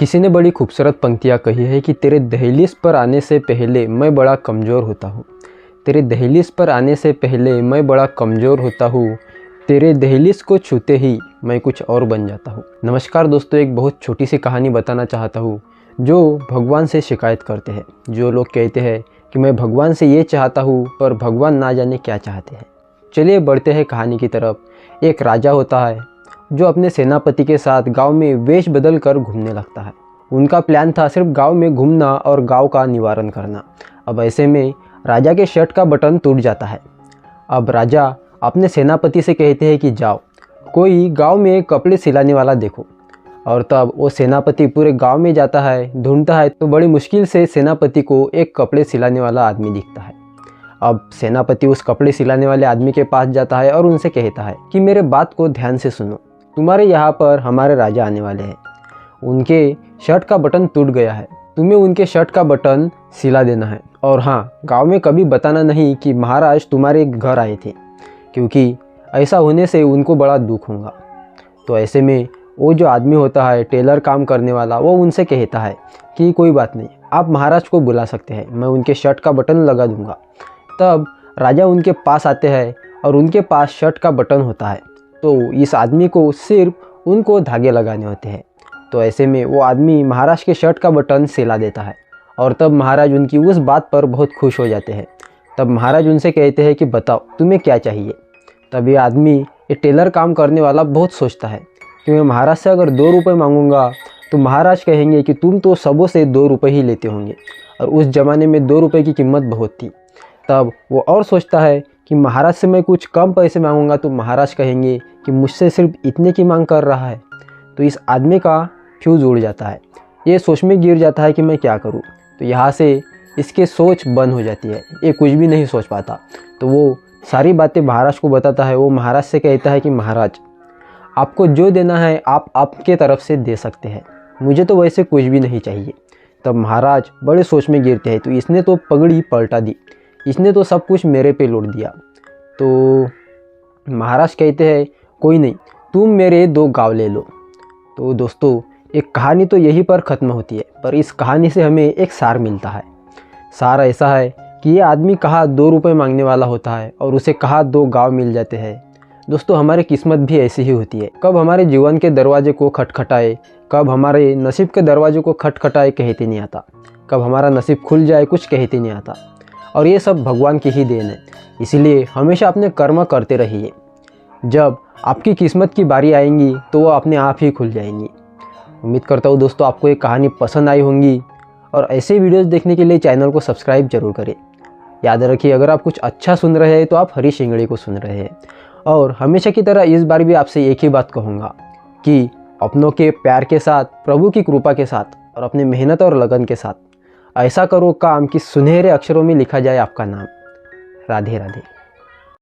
किसी ने बड़ी खूबसूरत पंक्तियाँ कही है कि तेरे दहलीज पर आने से पहले मैं बड़ा कमज़ोर होता हूँ। तेरे दहलीज पर आने से पहले मैं बड़ा कमज़ोर होता हूँ, तेरे दहलीज को छूते ही मैं कुछ और बन जाता हूँ। नमस्कार दोस्तों, एक बहुत छोटी सी कहानी बताना चाहता हूँ जो भगवान से शिकायत करते हैं। जो लोग कहते हैं कि मैं भगवान से ये चाहता हूँ पर भगवान ना जाने क्या चाहते हैं। चलिए बढ़ते हैं कहानी की तरफ। एक राजा होता है जो अपने सेनापति के साथ गांव में वेश बदल कर घूमने लगता है। उनका प्लान था सिर्फ गांव में घूमना और गांव का निवारण करना। अब ऐसे में राजा के शर्ट का बटन टूट जाता है। अब राजा अपने सेनापति से कहते हैं कि जाओ कोई गांव में कपड़े सिलाने वाला देखो। और तब वो सेनापति पूरे गांव में जाता है, ढूंढता है तो बड़ी मुश्किल से सेनापति को एक कपड़े सिलाने वाला आदमी दिखता है। अब सेनापति उस कपड़े सिलाने वाले आदमी के पास जाता है और उनसे कहता है कि मेरे बात को ध्यान से सुनो, तुम्हारे यहाँ पर हमारे राजा आने वाले हैं। उनके शर्ट का बटन टूट गया है, तुम्हें उनके शर्ट का बटन सिला देना है। और हाँ, गांव में कभी बताना नहीं कि महाराज तुम्हारे घर आए थे, क्योंकि ऐसा होने से उनको बड़ा दुख होगा। तो ऐसे में वो जो आदमी होता है टेलर काम करने वाला, वो उनसे कहता है कि कोई बात नहीं, आप महाराज को बुला सकते हैं, मैं उनके शर्ट का बटन लगा दूंगा। तब राजा उनके पास आते हैं और उनके पास शर्ट का बटन होता है। तो इस आदमी को सिर्फ उनको धागे लगाने होते हैं। तो ऐसे में वो आदमी महाराज के शर्ट का बटन सिला देता है और तब महाराज उनकी उस बात पर बहुत खुश हो जाते हैं। तब महाराज उनसे कहते हैं कि बताओ तुम्हें क्या चाहिए। तब ये आदमी, ये टेलर काम करने वाला, बहुत सोचता है कि मैं महाराज से अगर 2 रुपये मांगूंगा तो महाराज कहेंगे कि तुम तो सबों से 2 रुपये ही लेते होंगे, और उस ज़माने में 2 रुपये की कीमत बहुत थी। तब वो और सोचता है कि महाराज से मैं कुछ कम पैसे मांगूंगा तो महाराज कहेंगे कि मुझसे सिर्फ इतने की मांग कर रहा है। तो इस आदमी का फ्यूज़ उड़ जाता है, ये सोच में गिर जाता है कि मैं क्या करूं। तो यहाँ से इसके सोच बंद हो जाती है, ये कुछ भी नहीं सोच पाता। तो वो सारी बातें महाराज को बताता है। वो महाराज से कहता है कि महाराज, आपको जो देना है आप आपके तरफ से दे सकते हैं, मुझे तो वैसे कुछ भी नहीं चाहिए। तब महाराज बड़े सोच में गिरते हैं, तो इसने तो पगड़ी पलटा दी, इसने तो सब कुछ मेरे पे लौट दिया। तो महाराज कहते हैं कोई नहीं, तुम मेरे 2 गाँव ले लो। तो दोस्तों, एक कहानी तो यहीं पर ख़त्म होती है, पर इस कहानी से हमें एक सार मिलता है। सार ऐसा है कि ये आदमी कहाँ 2 रुपये मांगने वाला होता है और उसे कहाँ 2 गाँव मिल जाते हैं। दोस्तों, हमारी किस्मत भी ऐसी ही होती है, कब हमारे जीवन के दरवाजे को खटखटाए, कब हमारे नसीब के दरवाजे को खटखटाए कहते नहीं आता, कब हमारा नसीब खुल जाए कुछ कहते नहीं आता। और ये सब भगवान की ही देन है। इसीलिए हमेशा अपने कर्म करते रहिए, जब आपकी किस्मत की बारी आएंगी तो वो अपने आप ही खुल जाएंगी। उम्मीद करता हूँ दोस्तों आपको ये कहानी पसंद आई होंगी, और ऐसे वीडियोस देखने के लिए चैनल को सब्सक्राइब जरूर करें। याद रखिए, अगर आप कुछ अच्छा सुन रहे हैं तो आप हरी शिंगड़ी को सुन रहे हैं। और हमेशा की तरह इस बार भी आपसे एक ही बात कहूँगा कि अपनों के प्यार के साथ, प्रभु की कृपा के साथ और अपने मेहनत और लगन के साथ ऐसा करो काम कि सुनहरे अक्षरों में लिखा जाए आपका नाम। राधे राधे।